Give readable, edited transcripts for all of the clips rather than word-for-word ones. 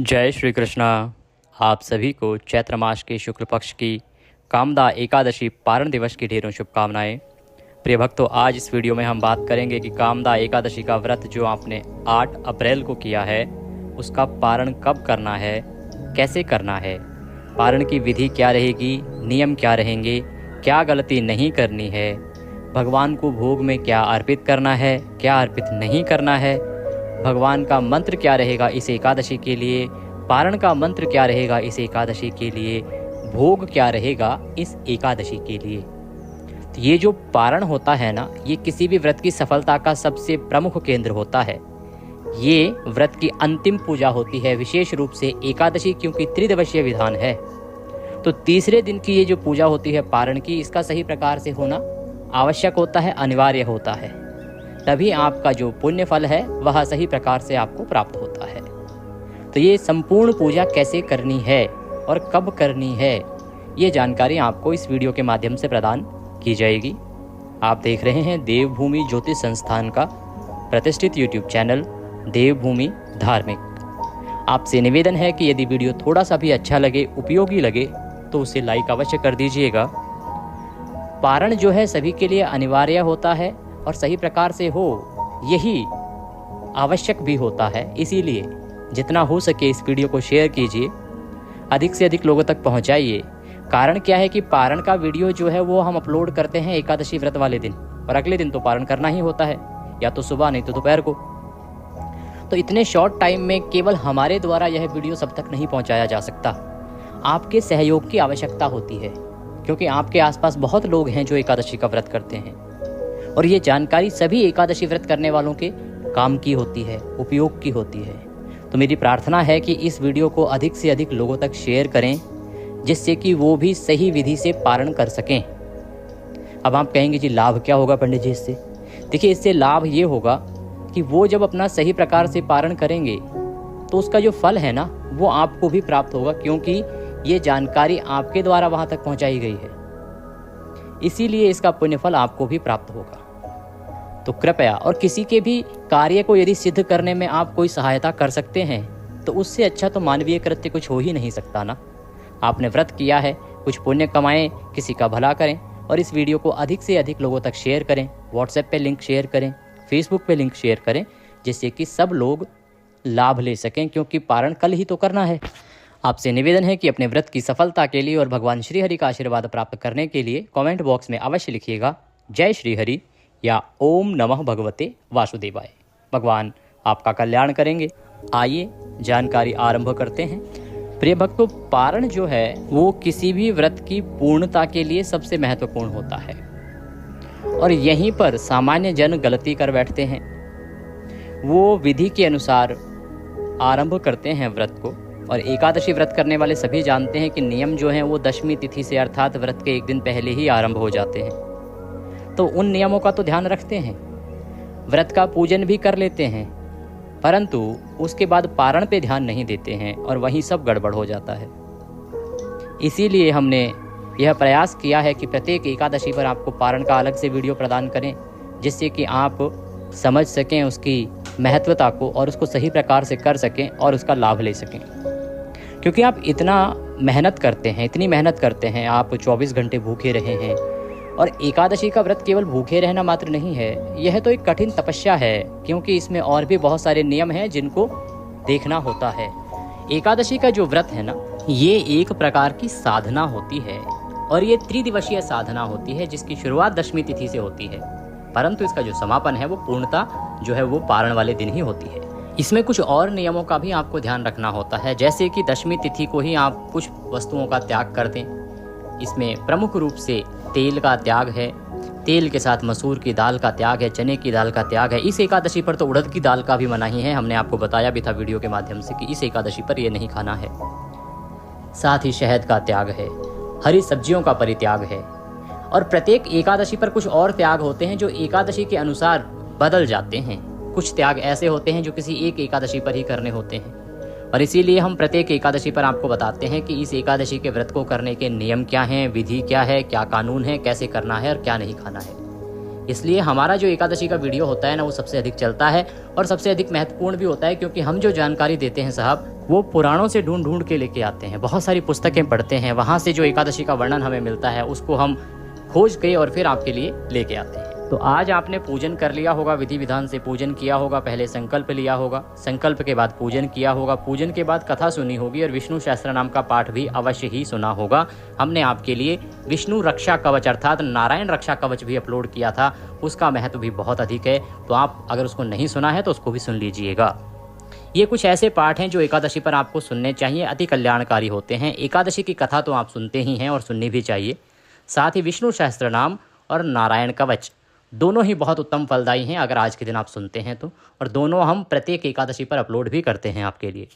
जय श्री कृष्णा। आप सभी को चैत्र मास के शुक्ल पक्ष की कामदा एकादशी पारण दिवस की ढेरों शुभकामनाएं। प्रिय भक्तों, आज इस वीडियो में हम बात करेंगे कि कामदा एकादशी का व्रत जो आपने 8 अप्रैल को किया है उसका पारण कब करना है, कैसे करना है, पारण की विधि क्या रहेगी, नियम क्या रहेंगे, क्या गलती नहीं करनी है, भगवान को भोग में क्या अर्पित करना है, क्या अर्पित नहीं करना है, भगवान का मंत्र क्या रहेगा इस एकादशी के लिए, पारण का मंत्र क्या रहेगा इस एकादशी के लिए, भोग क्या रहेगा इस एकादशी के लिए। तो ये जो पारण होता है ना, ये किसी भी व्रत की सफलता का सबसे प्रमुख केंद्र होता है। ये व्रत की अंतिम पूजा होती है, विशेष रूप से एकादशी क्योंकि त्रिदिवसीय विधान है। तो तीसरे दिन की ये जो पूजा होती है पारण की, इसका सही प्रकार से होना आवश्यक होता है, अनिवार्य होता है। तभी आपका जो पुण्य फल है वह सही प्रकार से आपको प्राप्त होता है। तो ये संपूर्ण पूजा कैसे करनी है और कब करनी है, ये जानकारी आपको इस वीडियो के माध्यम से प्रदान की जाएगी। आप देख रहे हैं देवभूमि ज्योतिष संस्थान का प्रतिष्ठित यूट्यूब चैनल देवभूमि धार्मिक। आपसे निवेदन है कि यदि वीडियो थोड़ा सा भी अच्छा लगे, उपयोगी लगे, तो उसे लाइक अवश्य कर दीजिएगा। पारण जो है सभी के लिए अनिवार्य होता है और सही प्रकार से हो यही आवश्यक भी होता है। इसीलिए जितना हो सके इस वीडियो को शेयर कीजिए, अधिक से अधिक लोगों तक पहुंचाइए। कारण क्या है कि पारण का वीडियो जो है वो हम अपलोड करते हैं एकादशी व्रत वाले दिन, और अगले दिन तो पारण करना ही होता है, या तो सुबह नहीं तो दोपहर को। तो इतने शॉर्ट टाइम में केवल हमारे द्वारा यह वीडियो सब तक नहीं पहुंचाया जा सकता। आपके सहयोग की आवश्यकता होती है, क्योंकि आपके आसपास बहुत लोग हैं जो एकादशी का व्रत करते हैं, और ये जानकारी सभी एकादशी व्रत करने वालों के काम की होती है, उपयोग की होती है। तो मेरी प्रार्थना है कि इस वीडियो को अधिक से अधिक लोगों तक शेयर करें, जिससे कि वो भी सही विधि से पारण कर सकें। अब आप कहेंगे जी लाभ क्या होगा पंडित जी इससे? देखिए, इससे लाभ ये होगा कि वो जब अपना सही प्रकार से पारण करेंगे तो उसका जो फल है ना वो आपको भी प्राप्त होगा, क्योंकि ये जानकारी आपके द्वारा वहाँ तक पहुँचाई गई है। इसीलिए इसका पुण्य फल आपको भी प्राप्त होगा। तो कृपया, और किसी के भी कार्य को यदि सिद्ध करने में आप कोई सहायता कर सकते हैं तो उससे अच्छा तो मानवीय कृत्य कुछ हो ही नहीं सकता ना। आपने व्रत किया है, कुछ पुण्य कमाएं, किसी का भला करें, और इस वीडियो को अधिक से अधिक लोगों तक शेयर करें। व्हाट्सएप पे लिंक शेयर करें, फेसबुक पे लिंक शेयर करें, जिससे कि सब लोग लाभ ले सकें, क्योंकि पारण कल ही तो करना है। आपसे निवेदन है कि अपने व्रत की सफलता के लिए और भगवान श्री हरि का आशीर्वाद प्राप्त करने के लिए कमेंट बॉक्स में अवश्य लिखिएगा जय श्री हरि या ओम नमः भगवते वासुदेवाय। भगवान आपका कल्याण करेंगे। आइए जानकारी आरंभ करते हैं। प्रिय भक्तों, पारण जो है वो किसी भी व्रत की पूर्णता के लिए सबसे महत्वपूर्ण होता है, और यहीं पर सामान्य जन गलती कर बैठते हैं। वो विधि के अनुसार आरंभ करते हैं व्रत को, और एकादशी व्रत करने वाले सभी जानते हैं कि नियम जो हैं वो दशमी तिथि से अर्थात व्रत के एक दिन पहले ही आरंभ हो जाते हैं। तो उन नियमों का तो ध्यान रखते हैं, व्रत का पूजन भी कर लेते हैं, परंतु उसके बाद पारण पे ध्यान नहीं देते हैं, और वहीं सब गड़बड़ हो जाता है। इसीलिए हमने यह प्रयास किया है कि प्रत्येक एकादशी पर आपको पारण का अलग से वीडियो प्रदान करें, जिससे कि आप समझ सकें उसकी महत्वता को और उसको सही प्रकार से कर सकें और उसका लाभ ले सकें। क्योंकि आप इतना मेहनत करते हैं, इतनी मेहनत करते हैं, आप 24 घंटे भूखे रहे हैं, और एकादशी का व्रत केवल भूखे रहना मात्र नहीं है, यह तो एक कठिन तपस्या है, क्योंकि इसमें और भी बहुत सारे नियम हैं जिनको देखना होता है। एकादशी का जो व्रत है ना, ये एक प्रकार की साधना होती है, और ये त्रिदिवसीय साधना होती है, जिसकी शुरुआत दशमी तिथि से होती है, परंतु इसका जो समापन है वो पूर्णता जो है वो पारण वाले दिन ही होती है। इसमें कुछ और नियमों का भी आपको ध्यान रखना होता है, जैसे कि दशमी तिथि को ही आप कुछ वस्तुओं का त्याग कर दें। इसमें प्रमुख रूप से तेल का त्याग है, तेल के साथ मसूर की दाल का त्याग है, चने की दाल का त्याग है। इस एकादशी पर तो उड़द की दाल का भी मनाही है, हमने आपको बताया भी था वीडियो के माध्यम से कि इस एकादशी पर ये नहीं खाना है। साथ ही शहद का त्याग है, हरी सब्जियों का परित्याग है, और प्रत्येक एकादशी पर कुछ और त्याग होते हैं जो एकादशी के अनुसार बदल जाते हैं। कुछ त्याग ऐसे होते हैं जो किसी एक एकादशी पर ही करने होते हैं, और इसीलिए हम प्रत्येक एकादशी पर आपको बताते हैं कि इस एकादशी के व्रत को करने के नियम क्या हैं, विधि क्या है, क्या कानून है, कैसे करना है और क्या नहीं खाना है। इसलिए हमारा जो एकादशी का वीडियो होता है ना, वो सबसे अधिक चलता है और सबसे अधिक महत्वपूर्ण भी होता है, क्योंकि हम जो जानकारी देते हैं साहब वो पुराणों से ढूंढ ढूंढ के लेके आते हैं, बहुत सारी पुस्तकें पढ़ते हैं, वहाँ से जो एकादशी का वर्णन हमें मिलता है उसको हम खोज के और फिर आपके लिए लेके आते हैं। तो आज आपने पूजन कर लिया होगा, विधि विधान से पूजन किया होगा, पहले संकल्प लिया होगा, संकल्प के बाद पूजन किया होगा, पूजन के बाद कथा सुनी होगी और विष्णु सहस्त्र नाम का पाठ भी अवश्य ही सुना होगा। हमने आपके लिए विष्णु रक्षा कवच अर्थात नारायण रक्षा कवच भी अपलोड किया था, उसका महत्व भी बहुत अधिक है, तो आप अगर उसको नहीं सुना है तो उसको भी सुन लीजिएगा। ये कुछ ऐसे पाठ हैं जो एकादशी पर आपको सुनने चाहिए, अति कल्याणकारी होते हैं। एकादशी की कथा तो आप सुनते ही हैं और सुननी भी चाहिए, साथ ही विष्णु सहस्त्र नाम और नारायण कवच दोनों ही बहुत उत्तम फलदायी हैं अगर आज के दिन आप सुनते हैं तो, और दोनों हम प्रत्येक एकादशी पर अपलोड भी करते हैं आपके लिए।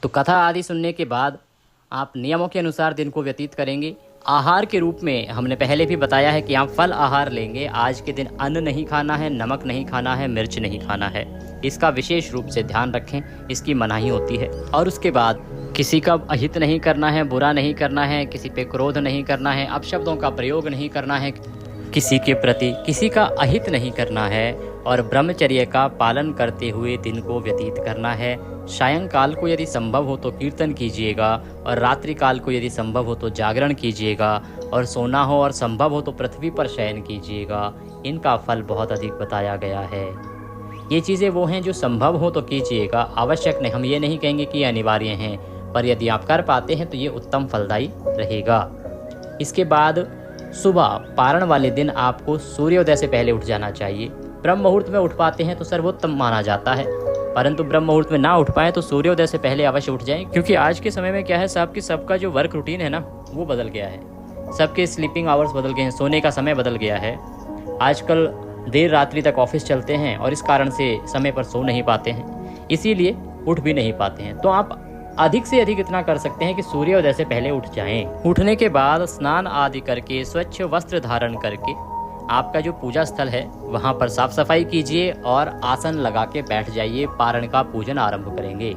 तो कथा आदि सुनने के बाद आप नियमों के अनुसार दिन को व्यतीत करेंगे। आहार के रूप में हमने पहले भी बताया है कि आप फल आहार लेंगे। आज के दिन अन्न नहीं खाना है, नमक नहीं खाना है, मिर्च नहीं खाना है, इसका विशेष रूप से ध्यान रखें, इसकी मनाही होती है। और उसके बाद किसी का अहित नहीं करना है, बुरा नहीं करना है, किसी पे क्रोध नहीं करना है, अपशब्दों का प्रयोग नहीं करना है, किसी के प्रति किसी का अहित नहीं करना है और ब्रह्मचर्य का पालन करते हुए दिन को व्यतीत करना है। सायंकाल को यदि संभव हो तो कीर्तन कीजिएगा और रात्रि काल को यदि संभव हो तो जागरण कीजिएगा, और सोना हो और संभव हो तो पृथ्वी पर शयन कीजिएगा। इनका फल बहुत अधिक बताया गया है। ये चीज़ें वो हैं जो संभव हो तो कीजिएगा, आवश्यक नहीं। हम ये नहीं कहेंगे कि ये अनिवार्य हैं, पर यदि आप कर पाते हैं तो ये उत्तम फलदायी रहेगा। इसके बाद सुबह पारण वाले दिन आपको सूर्योदय से पहले उठ जाना चाहिए। ब्रह्म मुहूर्त में उठ पाते हैं तो सर्वोत्तम माना जाता है, परंतु ब्रह्म मुहूर्त में ना उठ पाए तो सूर्योदय से पहले अवश्य उठ जाएं, क्योंकि आज के समय में क्या है साहब कि सबका जो वर्क रूटीन है ना वो बदल गया है, सबके स्लीपिंग आवर्स बदल गए हैं, सोने का समय बदल गया है। आजकल देर रात्रि तक ऑफिस चलते हैं और इस कारण से समय पर सो नहीं पाते हैं, इसीलिए उठ भी नहीं पाते हैं। तो आप अधिक से अधिक इतना कर सकते हैं कि सूर्योदय से पहले उठ जाएं। उठने के बाद स्नान आदि करके स्वच्छ वस्त्र धारण करके आपका जो पूजा स्थल है वहां पर साफ सफाई कीजिए और आसन लगा के बैठ जाइए। पारण का पूजन आरंभ करेंगे।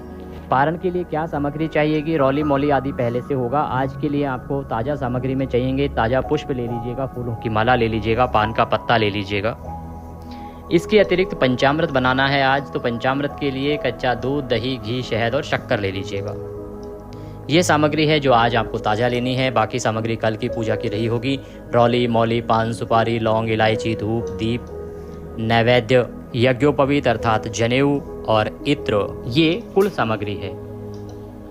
पारण के लिए क्या सामग्री चाहिएगी, रौली मौली आदि पहले से होगा। आज के लिए आपको ताज़ा सामग्री में चाहिएंगे, ताज़ा पुष्प ले लीजिएगा, फूलों की माला ले लीजिएगा, पान का पत्ता ले लीजिएगा। इसके अतिरिक्त पंचामृत बनाना है आज, तो पंचामृत के लिए कच्चा दूध, दही, घी, शहद और शक्कर ले लीजिएगा। ये सामग्री है जो आज आपको ताज़ा लेनी है, बाकी सामग्री कल की पूजा की रही होगी। रौली मौली, पान सुपारी, लौंग, इलायची, धूप, दीप, नैवेद्य, यज्ञोपवीत अर्थात जनेऊ और इत्र, ये कुल सामग्री है।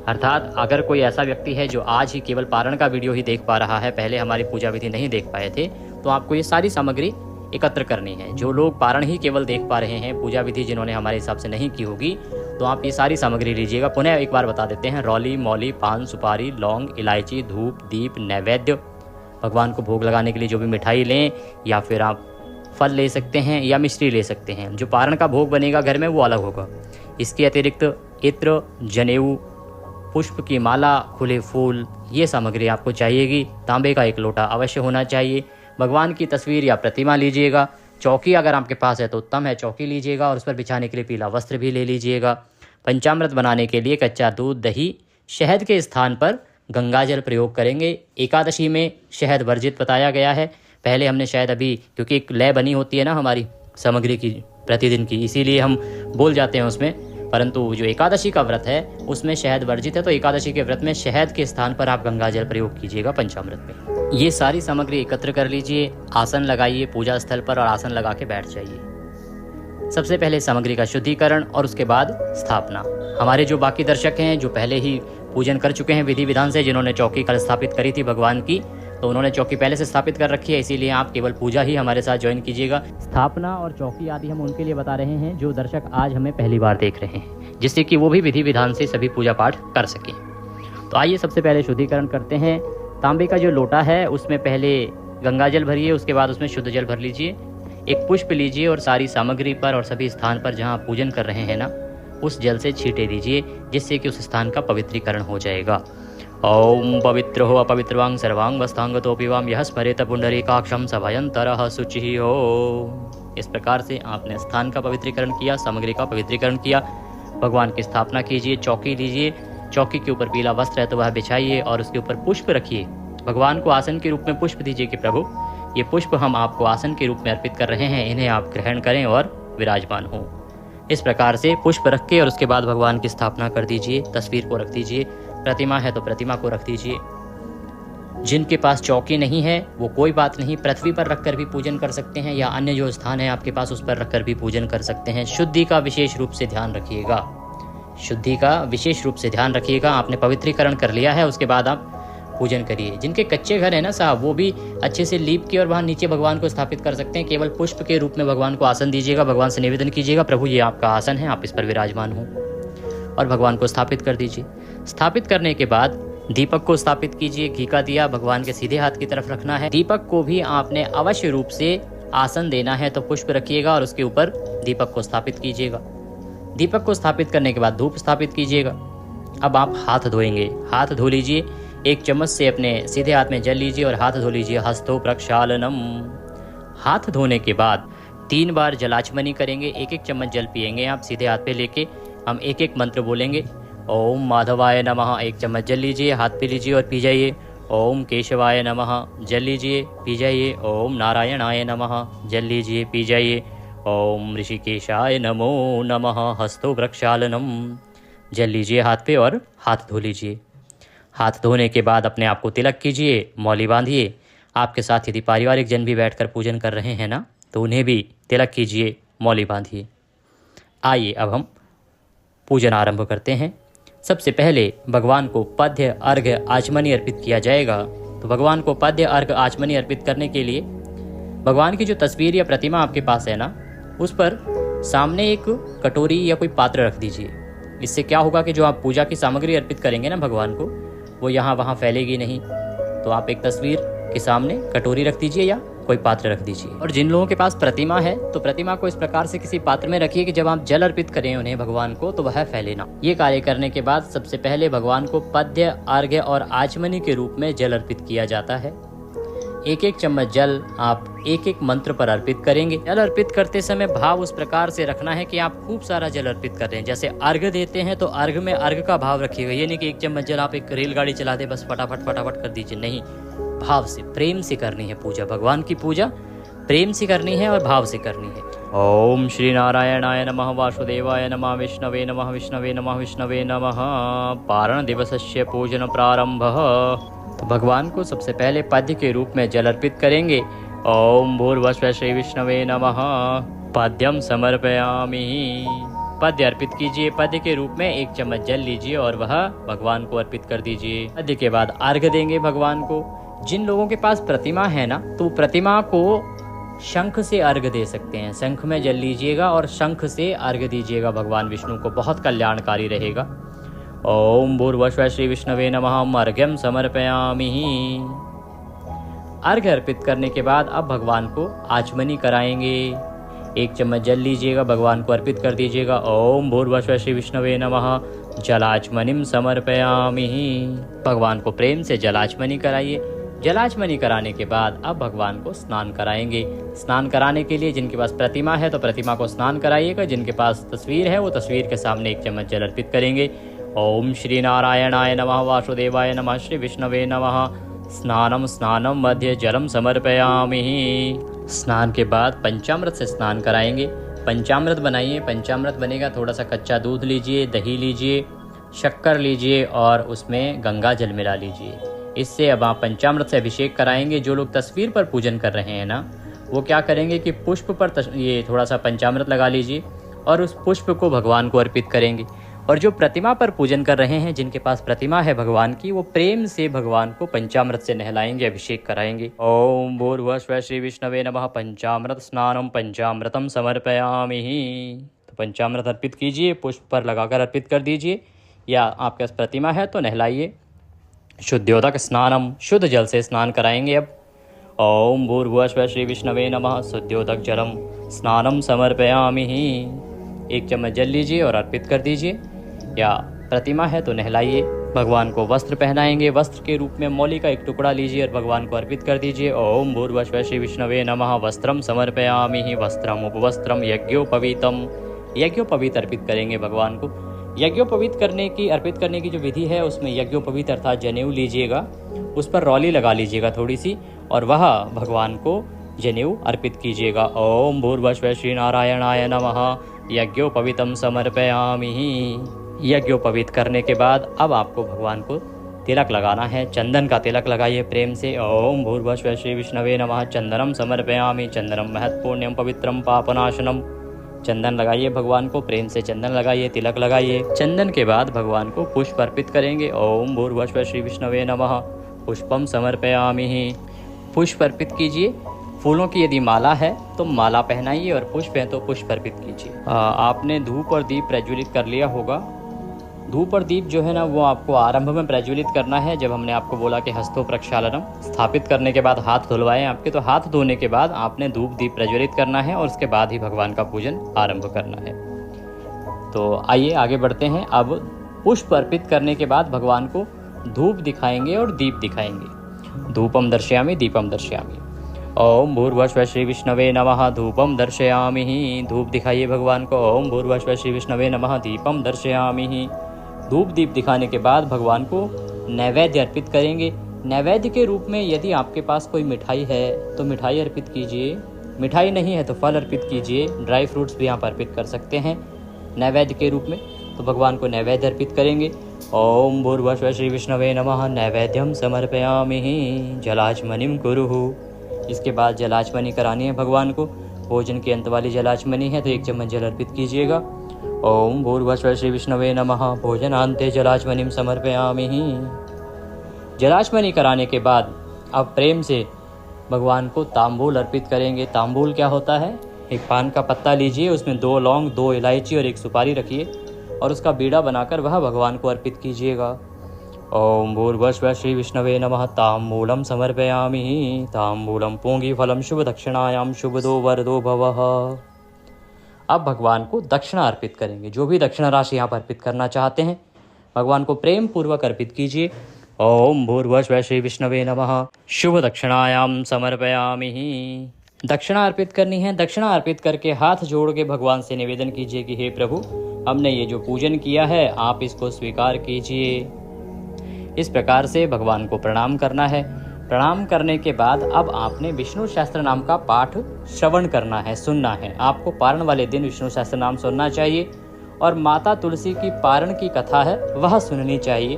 अर्थात अगर कोई ऐसा व्यक्ति है जो आज ही केवल पारण का वीडियो ही देख पा रहा है, पहले हमारी पूजा विधि नहीं देख पाए थे, तो आपको ये सारी सामग्री एकत्र करनी है। जो लोग पारण ही केवल देख पा रहे हैं, पूजा विधि जिन्होंने हमारे हिसाब से नहीं की होगी, तो आप ये सारी सामग्री लीजिएगा। पुनः एक बार बता देते हैं, रौली मौली, पान सुपारी, लौंग, इलायची, धूप, दीप, नैवेद्य, भगवान को भोग लगाने के लिए जो भी मिठाई लें, या फिर आप फल ले सकते हैं या मिश्री ले सकते हैं। जो पारण का भोग बनेगा घर में वो अलग होगा। इसके अतिरिक्त इत्र, जनेऊ, पुष्प की माला, खुले फूल, ये सामग्री आपको चाहिएगी। तांबे का एक लोटा अवश्य होना चाहिए। भगवान की तस्वीर या प्रतिमा लीजिएगा। चौकी अगर आपके पास है तो उत्तम है, चौकी लीजिएगा और उस पर बिछाने के लिए पीला वस्त्र भी ले लीजिएगा। पंचामृत बनाने के लिए कच्चा दूध, दही, शहद के स्थान पर गंगाजल प्रयोग करेंगे। एकादशी में शहद वर्जित बताया गया है। पहले हमने शायद अभी, क्योंकि एक लय बनी होती है ना हमारी सामग्री की प्रतिदिन की, इसीलिए हम बोल जाते हैं उसमें, परंतु जो एकादशी का व्रत है उसमें शहद वर्जित है, तो एकादशी के व्रत में शहद के स्थान पर आप गंगाजल प्रयोग कीजिएगा पंचामृत में। ये सारी सामग्री एकत्र कर लीजिए, आसन लगाइए पूजा स्थल पर और आसन लगा के बैठ जाइए। सबसे पहले सामग्री का शुद्धिकरण और उसके बाद स्थापना। हमारे जो बाकी दर्शक हैं जो पहले ही पूजन कर चुके हैं विधि विधान से, जिन्होंने चौकी कल स्थापित करी थी भगवान की, तो उन्होंने चौकी पहले से स्थापित कर रखी है, इसीलिए आप केवल पूजा ही हमारे साथ ज्वाइन कीजिएगा। स्थापना और चौकी आदि हम उनके लिए बता रहे हैं जो दर्शक आज हमें पहली बार देख रहे हैं, जिससे कि वो भी विधि विधान से सभी पूजा पाठ कर सकें। तो आइए सबसे पहले शुद्धिकरण करते हैं। तांबे का जो लोटा है उसमें पहले गंगा जल भरिए, उसके बाद उसमें शुद्ध जल भर लीजिए। एक पुष्प लीजिए और सारी सामग्री पर और सभी स्थान पर जहाँ पूजन कर रहे हैं ना, उस जल से छींटे दीजिए, जिससे कि उस स्थान का पवित्रीकरण हो जाएगा। ओम पवित्र हो अपवित्रवांग सर्वांग वस्तांगतोपि वाम यह स्मरेत पुंडरीकाक्षम सभयंतरः शुचिः हो। इस प्रकार से आपने स्थान का पवित्रीकरण किया, सामग्री का पवित्रीकरण किया, भगवान की स्थापना कीजिए। चौकी लीजिए, चौकी के ऊपर पीला वस्त्र है तो वह बिछाइए और उसके ऊपर पुष्प रखिए। भगवान को आसन के रूप में पुष्प दीजिए कि प्रभु ये पुष्प हम आपको आसन के रूप में अर्पित कर रहे हैं, इन्हें आप ग्रहण करें और विराजमान हो। इस प्रकार से पुष्प रख के और उसके बाद भगवान की स्थापना कर दीजिए। तस्वीर को रख दीजिए, प्रतिमा है तो प्रतिमा को रख दीजिए। जिनके पास चौकी नहीं है वो कोई बात नहीं, पृथ्वी पर रखकर भी पूजन कर सकते हैं या अन्य जो स्थान है आपके पास उस पर रखकर भी पूजन कर सकते हैं। शुद्धि का विशेष रूप से ध्यान रखिएगा, शुद्धि का विशेष रूप से ध्यान रखिएगा। आपने पवित्रीकरण कर लिया है, उसके बाद आप पूजन करिए। जिनके कच्चे घर है ना साहब, वो भी अच्छे से लीप के और वहाँ नीचे भगवान को स्थापित कर सकते हैं। केवल पुष्प के रूप में भगवान को आसन दीजिएगा, भगवान से निवेदन कीजिएगा, प्रभु ये आपका आसन है, आप इस पर विराजमान हो, और भगवान को स्थापित कर दीजिए। स्थापित करने के बाद दीपक को स्थापित कीजिए। घी का दिया भगवान के सीधे हाथ की तरफ रखना है। दीपक को भी आपने अवश्य रूप से आसन देना है, तो पुष्प रखिएगा और उसके ऊपर दीपक को स्थापित कीजिएगा। दीपक को स्थापित करने के बाद धूप स्थापित कीजिएगा। अब आप हाथ धोएंगे, हाथ धो लीजिए। एक चम्मच से अपने सीधे हाथ में जल लीजिए और हाथ धो लीजिए। हस्तो प्रक्षालनम। हाथ धोने के बाद 3 बार जलाचमनी करेंगे। एक एक चम्मच जल पिएंगे आप सीधे हाथ पे लेके। हम एक एक मंत्र बोलेंगे। ओम माधवाय नमः, एक चम्मच जल लीजिए, हाथ पे लीजिए और पी जाइए। ओम केशवाय नमः, जल लीजिए, पी जाइए। ओम नारायणाय नमः, जल लीजिए, पी जाइए। ओम ऋषिकेशाय नमो नमः, हस्तो प्रक्षालनम। जल लीजिए हाथ पे और हाथ धो लीजिए। हाथ धोने के बाद अपने आप को तिलक कीजिए, मौली बांधिए। आपके साथ यदि पारिवारिक जन भी बैठकर पूजन कर रहे हैं ना, तो उन्हें भी तिलक कीजिए, मौली बांधिए। आइए अब हम पूजन आरंभ करते हैं। सबसे पहले भगवान को पद्य, अर्घ्य, आचमनी अर्पित किया जाएगा। तो भगवान को पद्य, अर्घ्य, आचमनी अर्पित करने के लिए भगवान की जो तस्वीर या प्रतिमा आपके पास है ना, उस पर सामने एक कटोरी या कोई पात्र रख दीजिए। इससे क्या होगा कि जो आप पूजा की सामग्री अर्पित करेंगे ना भगवान को, वो यहाँ वहाँ फैलेगी नहीं। तो आप एक तस्वीर के सामने कटोरी रख दीजिए या कोई पात्र रख दीजिए। और जिन लोगों के पास प्रतिमा है तो प्रतिमा को इस प्रकार से किसी पात्र में रखिए कि जब आप जल अर्पित करें उन्हें भगवान को, तो वह फैले ना। ये कार्य करने के बाद सबसे पहले भगवान को पद्य, अर्घ्य और आचमनी के रूप में जल अर्पित किया जाता है। एक एक चम्मच जल आप एक एक मंत्र पर अर्पित करेंगे। जल अर्पित करते समय भाव उस प्रकार से रखना है कि आप खूब सारा जल अर्पित कर रहे हैं। जैसे अर्घ्य देते हैं तो अर्घ्य में अर्घ्य का भाव रखिएगा। ये नहीं कि एक चम्मच जल आप एक रेलगाड़ी चला दे बस फटाफट फटाफट कर दीजिए, नहीं। भाव से, प्रेम से करनी है पूजा। भगवान की पूजा प्रेम से करनी है और भाव से करनी है। ओम श्री नारायणाय नमः, वासुदेवाय नमः, विष्णवे नमः, विष्णवे नमः, विष्णवे नमः। पारण दिवसस्य पूजन प्रारंभः। तो भगवान को सबसे पहले पद्य के रूप में जल अर्पित करेंगे। ओम भूर्भुवः श्री विष्णवे नमः, पद्यम समर्पयामि। पद्य अर्पित कीजिए। पद्य के रूप में एक चम्मच जल लीजिए और वह भगवान को अर्पित कर दीजिए। पद्य के बाद अर्घ्य देंगे भगवान को। जिन लोगों के पास प्रतिमा है ना, तो प्रतिमा को शंख से अर्घ्य दे सकते हैं। शंख में जल लीजिएगा और शंख से अर्घ्य दीजिएगा भगवान विष्णु को, बहुत कल्याणकारी रहेगा। ओम भूर्भुवः श्री विष्णवे नमः, अर्घ्यम समर्पयामि। अर्घ्य अर्पित करने के बाद अब भगवान को आचमनी कराएंगे। एक चम्मच जल लीजिएगा, भगवान को अर्पित कर दीजिएगा। ओम भूर्भुवः श्री विष्णवे नमः, जलाचमनिम समर्पयामि। भगवान को प्रेम से जलाचमनी कराइए। जलाचमनी कराने के बाद अब भगवान को स्नान कराएंगे। स्नान कराने के लिए जिनके पास प्रतिमा है तो प्रतिमा को स्नान कराइएगा। जिनके पास तस्वीर है वो तस्वीर के सामने एक चम्मच जल अर्पित करेंगे। ओम श्री नारायणाय नमः, वासुदेवाय नमः, श्री विष्णवे नमः। स्नानम स्नानम मध्य जलम समर्पयामि। स्नान के बाद पंचामृत से स्नान कराएंगे। पंचामृत बनाइए। पंचामृत बनेगा, थोड़ा सा कच्चा दूध लीजिए, दही लीजिए, शक्कर लीजिए और उसमें गंगा जल मिला लीजिए। इससे अब आप पंचामृत से अभिषेक कराएंगे। जो लोग तस्वीर पर पूजन कर रहे हैं ना, वो क्या करेंगे कि पुष्प पर ये थोड़ा सा पंचामृत लगा लीजिए और उस पुष्प को भगवान को अर्पित करेंगे। और जो प्रतिमा पर पूजन कर रहे हैं, जिनके पास प्रतिमा है भगवान की, वो प्रेम से भगवान को पंचामृत से नहलाएंगे, अभिषेक कराएंगे। ओम भूर्भुवः श्री विष्णवे नमः, पंचामृत स्नानम पंचामृतम समर्पयामि। तो पंचामृत अर्पित कीजिए, पुष्प पर लगाकर अर्पित कर दीजिए, या आपके पास प्रतिमा है तो नहलाइए। शुद्ध्योदक स्नानम, शुद्ध जल से स्नान कराएंगे। अब ओम भूर्भुवः श्री विष्णवे नमः, शुद्ध्योदक जलम स्नानम समर्पयामि। एक चम्मच जल लीजिए और अर्पित कर दीजिए, या प्रतिमा है तो नहलाइए। भगवान को वस्त्र पहनाएंगे। वस्त्र के रूप में मौली का एक टुकड़ा लीजिए और भगवान को अर्पित कर दीजिए। ओम भूर्भुवः श्री विष्णवे नमः, वस्त्रम समर्पयामि। वस्त्रम उपवस्त्रम यज्ञोपवीतम। यज्ञोपवीत अर्पित करेंगे भगवान को। यज्ञोपवीत अर्पित करने की जो विधि है, उसमें यज्ञोपवीत अर्थात जनेऊ लीजिएगा, उस पर रौली लगा लीजिएगा थोड़ी सी, और वह भगवान को जनेऊ अर्पित कीजिएगा। ओम भूर्भुवः श्री नारायणाय नमः, यज्ञोपवीतं समर्पयामि। यज्ञोपवीत करने के बाद अब आपको भगवान को तिलक लगाना है। चंदन का तिलक लगाइए प्रेम से। ओम भूर्भुवः श्री विष्णवे नमः। चंदनम समर्पयामि। चंदनम महत्पुण्यम पवित्रम पापनाशनम। चंदन लगाइए भगवान को प्रेम से, चंदन लगाइए, तिलक लगाइए। चंदन के बाद भगवान को पुष्प अर्पित करेंगे। ओम भूर्भुवः श्री विष्णवे नमः। पुष्पम समर्पयामि। पुष्प अर्पित कीजिए। फूलों की यदि माला है तो माला पहनाइए और पुष्प है तो पुष्प अर्पित कीजिए। आपने धूप और दीप प्रज्वलित कर लिया होगा। धूप और दीप जो है ना वो आपको आरंभ में प्रज्वलित करना है। जब हमने आपको बोला कि हस्तो प्रक्षालनम, स्थापित करने के बाद हाथ धुलवाएं आपके, तो हाथ धोने के बाद आपने धूप दीप प्रज्वलित करना है और उसके बाद ही भगवान का पूजन आरंभ करना है। तो आइए आगे बढ़ते हैं। अब पुष्प अर्पित करने के बाद भगवान को धूप दिखाएंगे और दीप दिखाएंगे। धूपम दर्शयामि, दीपम दर्शयामि। ओम भूर्भुवः श्री विष्णवे नमः। धूपम दर्शयामि। धूप दिखाइए भगवान को। ओम भूर्भुवः श्री विष्णवे नमः। दीपम दर्शयामि। धूप दीप दिखाने के बाद भगवान को नैवेद्य अर्पित करेंगे। नैवेद्य के रूप में यदि आपके पास कोई मिठाई है तो मिठाई अर्पित कीजिए। मिठाई नहीं है तो फल अर्पित कीजिए। ड्राई फ्रूट्स भी आप अर्पित कर सकते हैं नैवेद्य के रूप में। तो भगवान को नैवेद्य अर्पित करेंगे। ओम भूर्भुवः श्री विष्णवे नमः। नैवेद्यम समर्पयामि। जलाचमनिम कुरुः। इसके बाद जलाचमनी करानी है भगवान को। भोजन के अंत वाली जलाचमनी है तो 1 चम्मच जल अर्पित कीजिएगा। ओम भूर्भुवः श्री विष्णवे नमः। भोजनान्ते जलाचमनिं समर्पयामि। जलाचमनी कराने के बाद अब प्रेम से भगवान को तांबूल अर्पित करेंगे। तांबूल क्या होता है? एक पान का पत्ता लीजिए, उसमें 2 लौंग, 2 इलायची और 1 सुपारी रखिए और उसका बीड़ा बनाकर वह भगवान को अर्पित कीजिएगा। ओम भूर्भुवः श्री विष्णवे नमः। तांबूलम समर्पयामि। तांबूलम पूंगी फलम शुभ दक्षिणायां शुभदो वरदो भवः। अब भगवान को दक्षिणा अर्पित करेंगे। जो भी दक्षिणा राशि आप अर्पित करना चाहते हैं भगवान को प्रेम पूर्वक अर्पित कीजिए। ओम भूर्भुवः श्री विष्णवे नमः। शुभ दक्षिणायां समर्पयामि। दक्षिणा अर्पित करनी है। दक्षिणा अर्पित करके हाथ जोड़ के भगवान से निवेदन कीजिए कि हे प्रभु, हमने ये जो पूजन किया है आप इसको स्वीकार कीजिए। इस प्रकार से भगवान को प्रणाम करना है। प्रणाम करने के बाद अब आपने विष्णु सहस्त्र नाम का पाठ श्रवण करना है, सुनना है। आपको पारण वाले दिन विष्णु सहस्त्र नाम सुनना चाहिए और माता तुलसी की पारण की कथा है वह सुननी चाहिए।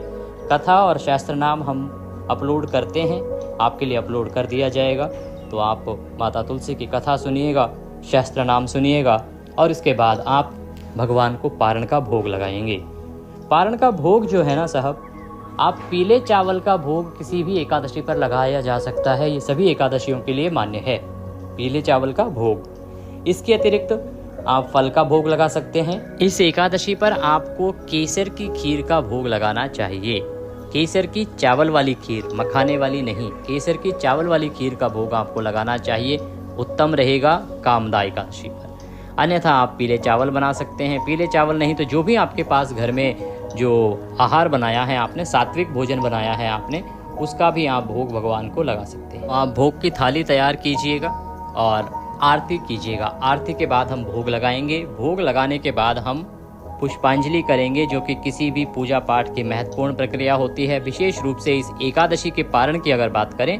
कथा और सहस्त्र नाम हम अपलोड करते हैं, आपके लिए अपलोड कर दिया जाएगा। तो आप माता तुलसी की कथा सुनिएगा, सहस्त्र नाम सुनिएगा और इसके बाद आप भगवान को पारण का भोग लगाएंगे। पारण का भोग जो है ना साहब, आप पीले चावल का भोग किसी भी एकादशी पर लगाया जा सकता है। ये सभी एकादशियों के लिए मान्य है, पीले चावल का भोग। इसके अतिरिक्त आप फल का भोग लगा सकते हैं। इस एकादशी पर आपको केसर की खीर का भोग लगाना चाहिए। केसर की चावल वाली खीर, मखाने वाली नहीं, केसर की चावल वाली खीर का भोग आपको लगाना चाहिए। उत्तम रहेगा कामदा एकादशी पर। अन्यथा आप पीले चावल बना सकते हैं। पीले चावल नहीं तो जो भी आपके पास घर में जो आहार बनाया है आपने, सात्विक भोजन बनाया है आपने, उसका भी आप भोग भगवान को लगा सकते हैं। आप भोग की थाली तैयार कीजिएगा और आरती कीजिएगा। आरती के बाद हम भोग लगाएंगे। भोग लगाने के बाद हम पुष्पांजलि करेंगे, जो कि किसी भी पूजा पाठ की महत्वपूर्ण प्रक्रिया होती है। विशेष रूप से इस एकादशी के पारण की अगर बात करें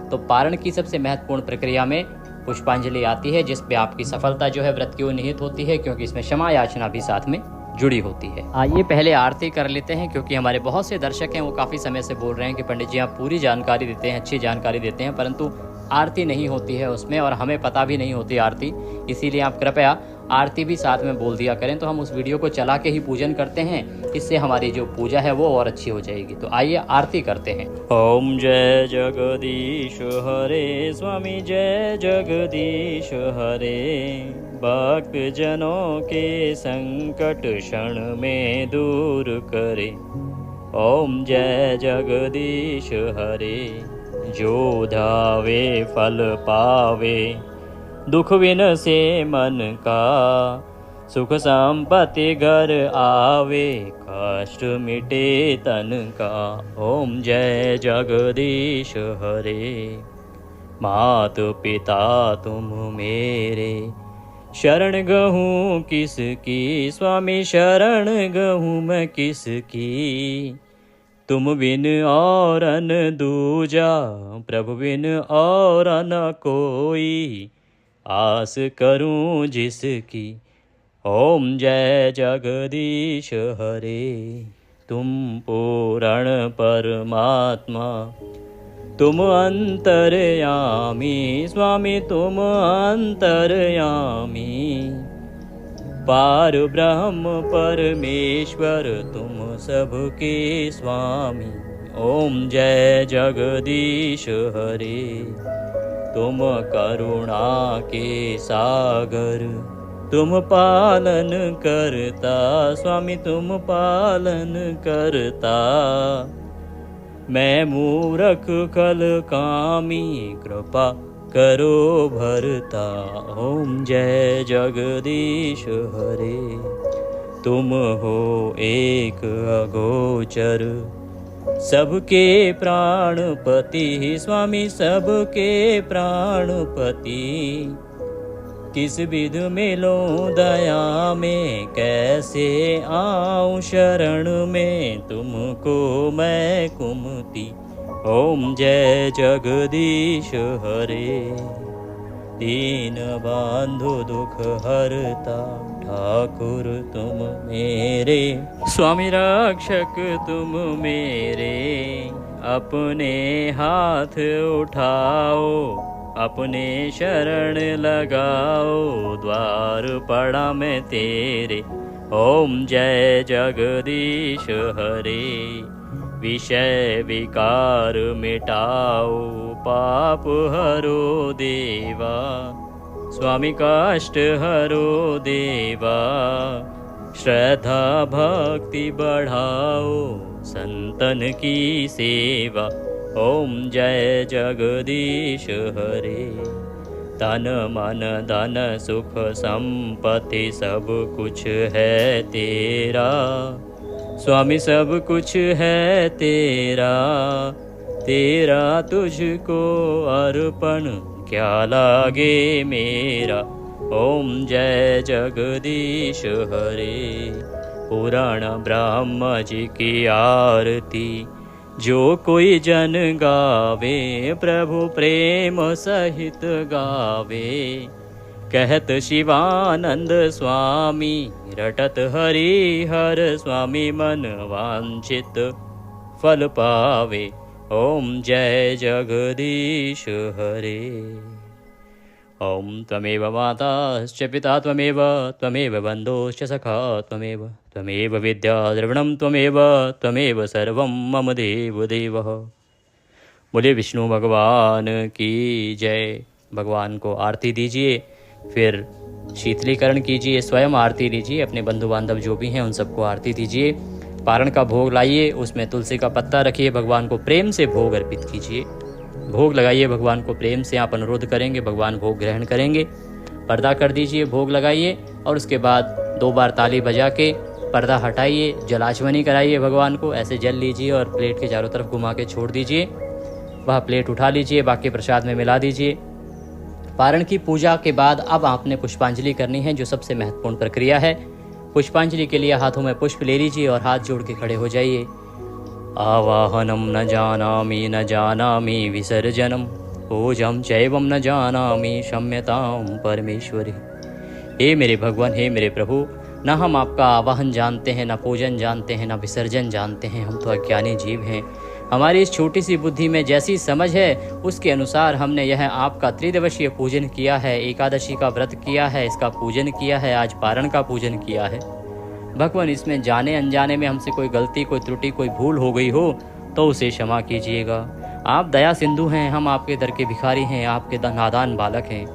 तो पारण की सबसे महत्वपूर्ण प्रक्रिया में पुष्पांजलि आती है, जिस पे आपकी सफलता जो है व्रत की वो निहित होती है, क्योंकि इसमें क्षमा याचना भी साथ में जुड़ी होती है। आइए पहले आरती कर लेते हैं, क्योंकि हमारे बहुत से दर्शक हैं वो काफ़ी समय से बोल रहे हैं कि पंडित जी आप पूरी जानकारी देते हैं, अच्छी जानकारी देते हैं, परंतु आरती नहीं होती है उसमें और हमें पता भी नहीं होती आरती। इसीलिए आप कृपया आरती भी साथ में बोल दिया करें, तो हम उस वीडियो को चला के ही पूजन करते हैं। इससे हमारी जो पूजा है वो और अच्छी हो जाएगी। तो आइए आरती करते हैं। ओम जय जगदीश हरे स्वामी, जय जगदीश हरे। भक्त जनों के संकट क्षण में दूर करे। ओम जय जगदीश हरे। जो धावे फल पावे, दुख विन से मन का। सुख संपत्ति घर आवे, कष्ट मिटे तन का। ओम जय जगदीश हरे। मात पिता तुम मेरे, शरण गहूँ किसकी। स्वामी शरण गहूँ मैं किसकी। तुम बिन और अन दूजा, प्रभु बिन और न कोई। आस करूं जिसकी, ओम जय जगदीश हरे। तुम पूर्ण परमात्मा, तुम अंतर्यामी स्वामी, तुम अंतर्यामी। पार ब्रह्म परमेश्वर, तुम सबके स्वामी। ओम जय जगदीश हरे। तुम करुणा के सागर, तुम पालन करता स्वामी, तुम पालन करता। मैं मूर्ख खल कामी, कृपा करो भरता। ओम जय जगदीश हरे। तुम हो एक अगोचर, सबके प्राणपति स्वामी, सबके प्राणपति। किस विध में लो दया में, कैसे आऊं शरण में, तुमको मैं कुमति। ओम जय जगदीश हरे। दीन बंधु दुख हरता, ठाकुर तुम मेरे, स्वामी रक्षक तुम मेरे। अपने हाथ उठाओ, अपने शरण लगाओ, द्वार पड़ा मैं तेरे। ओम जय जगदीश हरे। विषय विकार मिटाओ, पाप हरो देवा, स्वामी कष्ट हरो देवा। श्रद्धा भक्ति बढ़ाओ, संतन की सेवा। ओम जय जगदीश हरे। तन मन धन सुख संपत्ति सब कुछ है तेरा, स्वामी सब कुछ है तेरा। तेरा तुझको अर्पण, क्या लागे मेरा। ओम जय जगदीश हरे। पुराण ब्रह्म जी की आरती, जो कोई जन गावे, प्रभु प्रेम सहित गावे। कहत शिवानंद स्वामी, रटत हरि हर स्वामी, मन वांछित फल पावे। ओम जय जगदीश हरे। ओम त्वमेव माताश्च पिता त्वमेव, त्वमेव बन्धुश्च सखा त्वमेव, त्वमेव विद्या द्रविणं त्वमेव, त्वमेव सर्वं मम देव देवः। बोले विष्णु भगवान की जय। भगवान को आरती दीजिए, फिर शीतलीकरण कीजिए, स्वयं आरती लीजिए, अपने बंधु बांधव जो भी हैं उन सबको आरती दीजिए। पारण का भोग लाइए, उसमें तुलसी का पत्ता रखिए, भगवान को प्रेम से भोग अर्पित कीजिए। भोग लगाइए, भगवान को प्रेम से आप अनुरोध करेंगे, भगवान भोग ग्रहण करेंगे। पर्दा कर दीजिए, भोग लगाइए और उसके बाद 2 बार ताली बजा के पर्दा हटाइए, जलाचमनी कराइए भगवान को। ऐसे जल लीजिए और प्लेट के चारों तरफ घुमा के छोड़ दीजिए। वह प्लेट उठा लीजिए, बाकी प्रसाद में मिला दीजिए। पारण की पूजा के बाद अब आपने पुष्पांजलि करनी है, जो सबसे महत्वपूर्ण प्रक्रिया है। पुष्पांजलि के लिए हाथों में पुष्प ले लीजिए और हाथ जोड़ के खड़े हो जाइए। आवाहनम न जानामि, न जानामि विसर्जनम, पूजम चैवम न जानामि, क्षम्यताम परमेश्वरी। हे मेरे भगवान, हे मेरे प्रभु, न हम आपका आवाहन जानते हैं, न पूजन जानते हैं, न विसर्जन जानते हैं। हम तो अज्ञानी जीव हैं। हमारी इस छोटी सी बुद्धि में जैसी समझ है उसके अनुसार हमने यह आपका त्रिदिवसीय पूजन किया है, एकादशी का व्रत किया है, इसका पूजन किया है, आज पारण का पूजन किया है। भगवान, इसमें जाने अनजाने में हमसे कोई गलती, कोई त्रुटि, कोई भूल हो गई हो तो उसे क्षमा कीजिएगा। आप दया सिंधु हैं, हम आपके दर के भिखारी हैं, आपके नादान बालक हैं।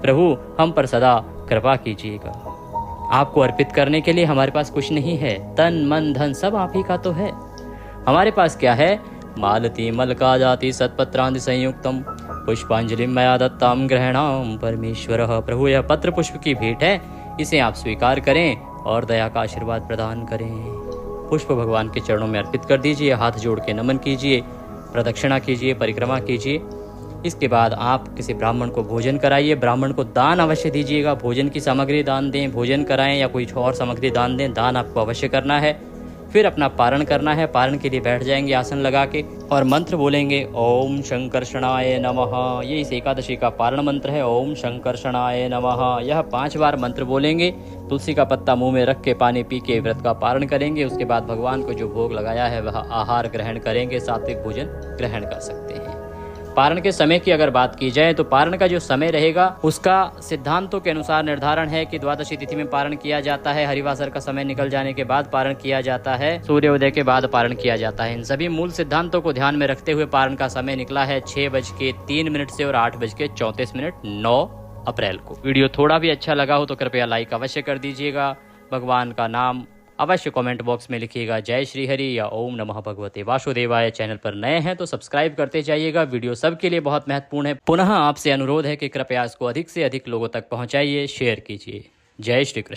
प्रभु, हम पर सदा कृपा कीजिएगा। आपको अर्पित करने के लिए हमारे पास कुछ नहीं है, तन मन धन सब आप ही का तो है। हमारे पास क्या है? मालती मलका जाति सत्पत्रांति संयुक्तम, पुष्पांजलि मया दत्ताम ग्रहणाम परमेश्वर। प्रभु, यह पत्र पुष्प की भेंट है, इसे आप स्वीकार करें और दया का आशीर्वाद प्रदान करें। पुष्प भगवान के चरणों में अर्पित कर दीजिए, हाथ जोड़ के नमन कीजिए, प्रदक्षिणा कीजिए, परिक्रमा कीजिए। इसके बाद आप किसी ब्राह्मण को भोजन कराइए। ब्राह्मण को दान अवश्य दीजिएगा। भोजन की सामग्री दान दें, भोजन कराएं या कोई और सामग्री दान दें, दान आपको अवश्य करना है। फिर अपना पारण करना है। पारण के लिए बैठ जाएंगे आसन लगा के और मंत्र बोलेंगे, ओम शंकर्षणाय नमः। ये इस एकादशी का पारण मंत्र है, ओम शंकर्षणाय नमः। यह 5 बार मंत्र बोलेंगे तुलसी का पत्ता मुंह में रख के पानी पी के व्रत का पारण करेंगे। उसके बाद भगवान को जो भोग लगाया है वह आहार ग्रहण करेंगे, सात्विक भोजन ग्रहण कर सकते हैं। पारण के समय की अगर बात की जाए तो पारण का जो समय रहेगा उसका सिद्धांतों के अनुसार निर्धारण है कि द्वादशी तिथि में पारण किया जाता है, हरिवासर का समय निकल जाने के बाद पारण किया जाता है, सूर्योदय के बाद पारण किया जाता है। इन सभी मूल सिद्धांतों को ध्यान में रखते हुए पारण का समय निकला है 6:03 से और 8:34 9 अप्रैल को। वीडियो थोड़ा भी अच्छा लगा हो तो कृपया लाइक अवश्य कर दीजिएगा। भगवान का नाम अवश्य कमेंट बॉक्स में लिखिएगा, जय श्री हरि या ओम नमः भगवते वासुदेवाय। चैनल पर नए हैं तो सब्सक्राइब करते जाइएगा, वीडियो सबके लिए बहुत महत्वपूर्ण है। पुनः आपसे अनुरोध है कि कृपया इसको अधिक से अधिक लोगों तक पहुंचाइए, शेयर कीजिए। जय श्री कृष्ण।